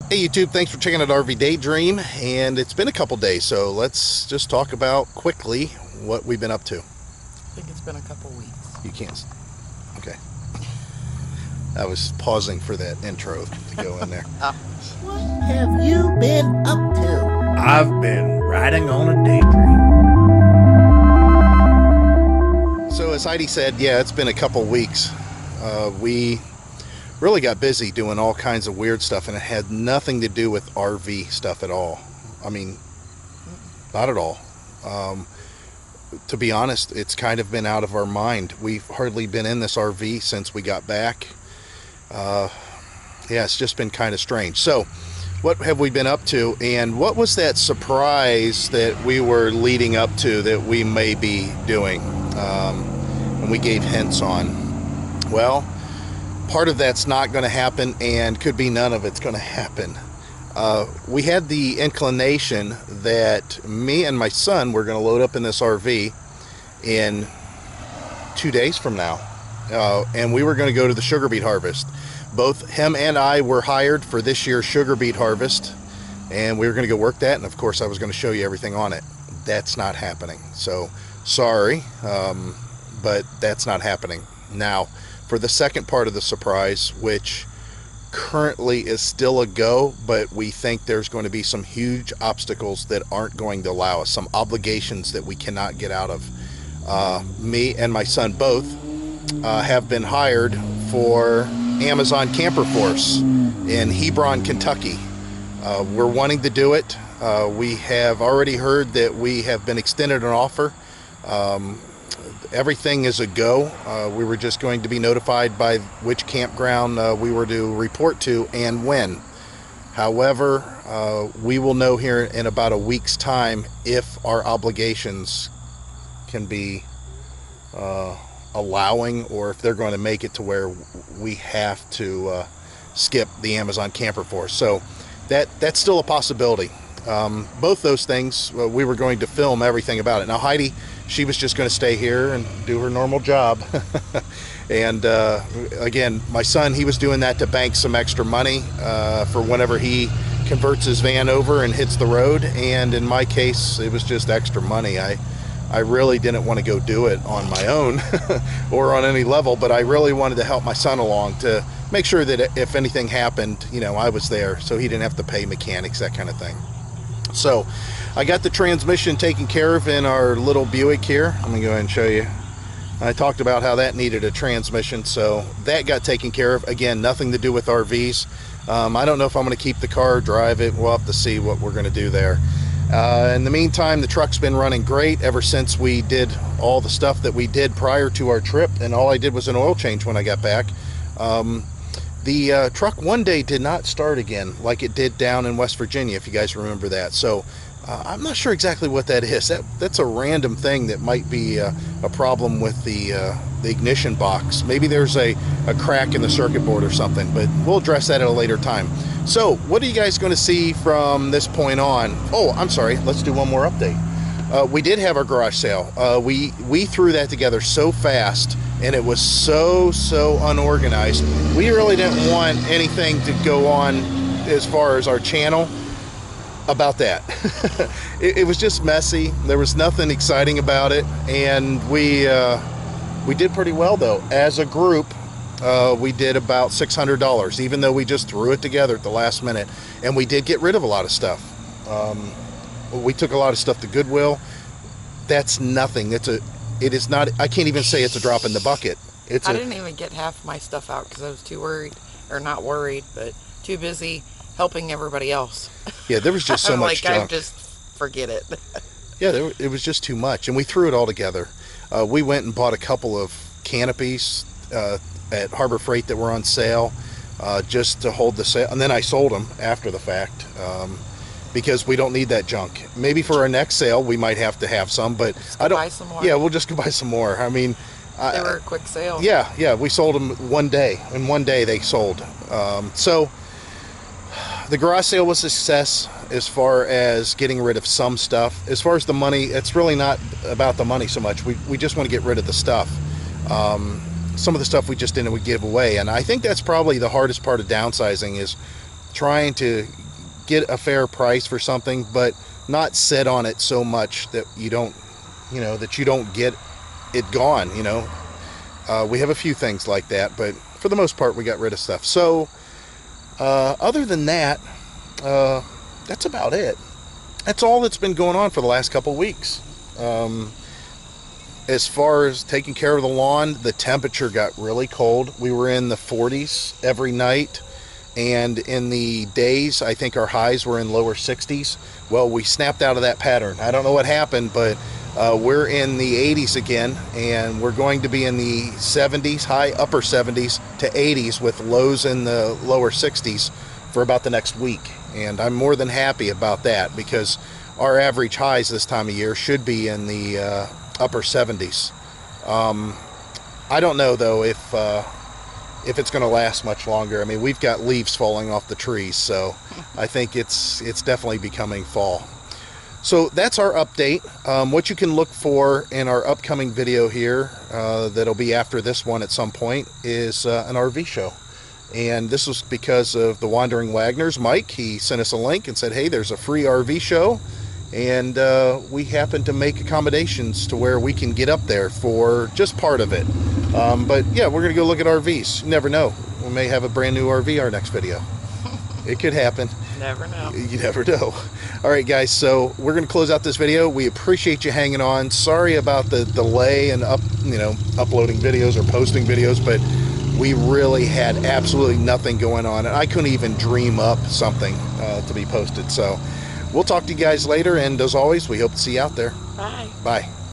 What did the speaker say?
Hey YouTube, thanks for checking out RV Daydream, and it's been a couple days, so let's just talk about quickly what we've been up to. I think it's been a couple weeks. You can't. Okay. I was pausing for that intro to go in there. What have you been up to? I've been riding on a daydream. So as Heidi said, yeah, it's been a couple weeks. We really got busy doing all kinds of weird stuff, and it had nothing to do with RV stuff at all. I mean, not at all. To be honest, it's kind of been out of our mind. We've hardly been in this RV since we got back. Yeah, it's just been kind of strange. So what have we been up to, and what was that surprise that we were leading up to that we may be doing, and we gave hints on? Well, part of that's not going to happen, and could be none of it's going to happen. We had the inclination that me and my son were going to load up in this RV in 2 days from now, and we were going to go to the sugar beet harvest. Both him and I were hired for this year's sugar beet harvest, and we were going to go work that, and of course I was going to show you everything on it. That's not happening, so sorry, but that's not happening. Now, for the second part of the surprise, which currently is still a go, but we think there's going to be some huge obstacles that aren't going to allow us, some obligations that we cannot get out of. Me and my son both have been hired for Amazon Camper Force in Hebron, Kentucky. We're wanting to do it. We have already heard that we have been extended an offer. Everything is a go. We were just going to be notified by which campground we were to report to and when. However, we will know here in about a week's time if our obligations can be allowing, or if they're going to make it to where we have to skip the Amazon Camper Force. So that's still a possibility. Both those things, we were going to film everything about it. Now Heidi, she was just going to stay here and do her normal job. And again, my son, he was doing that to bank some extra money for whenever he converts his van over and hits the road. And in my case, it was just extra money. I really didn't want to go do it on my own or on any level, but I really wanted to help my son along to make sure that if anything happened, you know, I was there so he didn't have to pay mechanics, that kind of thing. So I got the transmission taken care of in our little Buick here. I'm gonna go ahead and show you. I talked about how that needed a transmission, so that got taken care of. Again, nothing to do with RVs. I don't know if I'm gonna keep the car or drive it. We'll have to see what we're gonna do there. In the meantime, the truck's been running great ever since we did all the stuff that we did prior to our trip, and all I did was an oil change when I got back. The truck one day did not start again like it did down in West Virginia, if you guys remember that. So I'm not sure exactly what that is. That's a random thing that might be a problem with the ignition box. Maybe there's a crack in the circuit board or something, but we'll address that at a later time. So what are you guys going to see from this point on? Oh, I'm sorry. Let's do one more update. We did have our garage sale. We threw that together so fast, and it was so unorganized. We really didn't want anything to go on as far as our channel about that. It was just messy. There was nothing exciting about it, and we did pretty well though. As a group, we did about $600, even though we just threw it together at the last minute, and we did get rid of a lot of stuff. We took a lot of stuff to Goodwill. That's nothing. It is not, I can't even say it's a drop in the bucket. I didn't even get half my stuff out because I was too worried, or not worried, but too busy helping everybody else. Yeah, there was just so much junk. I just forget it. Yeah, it was just too much, and we threw it all together. We went and bought a couple of canopies at Harbor Freight that were on sale just to hold the sale, and then I sold them after the fact. Because we don't need that junk. Maybe for our next sale we might have to have some, but I don't. Buy some more. Yeah, we'll just go buy some more. I mean, they were a quick sale. Yeah, we sold them one day. In one day they sold. So the garage sale was a success as far as getting rid of some stuff. As far as the money, it's really not about the money so much. We just want to get rid of the stuff. Some of the stuff we just didn't give away, and I think that's probably the hardest part of downsizing is trying to get a fair price for something, but not sit on it so much that you don't get it gone. We have a few things like that, but for the most part we got rid of stuff. So other than that, that's about it. That's all that's been going on for the last couple weeks. As far as taking care of the lawn, the temperature got really cold. We were in the 40s every night, and in the days I think our highs were in lower 60s. Well, we snapped out of that pattern. I don't know what happened, but we're in the 80s again, and we're going to be in the 70s, high upper 70s to 80s, with lows in the lower 60s for about the next week. And I'm more than happy about that, because our average highs this time of year should be in the upper 70s. I don't know though if it's going to last much longer. I mean, we've got leaves falling off the trees, so I think it's definitely becoming fall. So that's our update. What you can look for in our upcoming video here, that'll be after this one at some point, is an RV show. And this was because of the Wandering Wagners. Mike, he sent us a link and said, hey, there's a free RV show, and we happen to make accommodations to where we can get up there for just part of it. But yeah, we're gonna go look at RVs. You never know, we may have a brand new RV our next video. It could happen. Never know. You never know. All right, guys, so we're going to close out this video. We appreciate you hanging on. Sorry about the delay in uploading videos or posting videos, but we really had absolutely nothing going on, and I couldn't even dream up something to be posted. So we'll talk to you guys later, and as always, we hope to see you out there. Bye. Bye.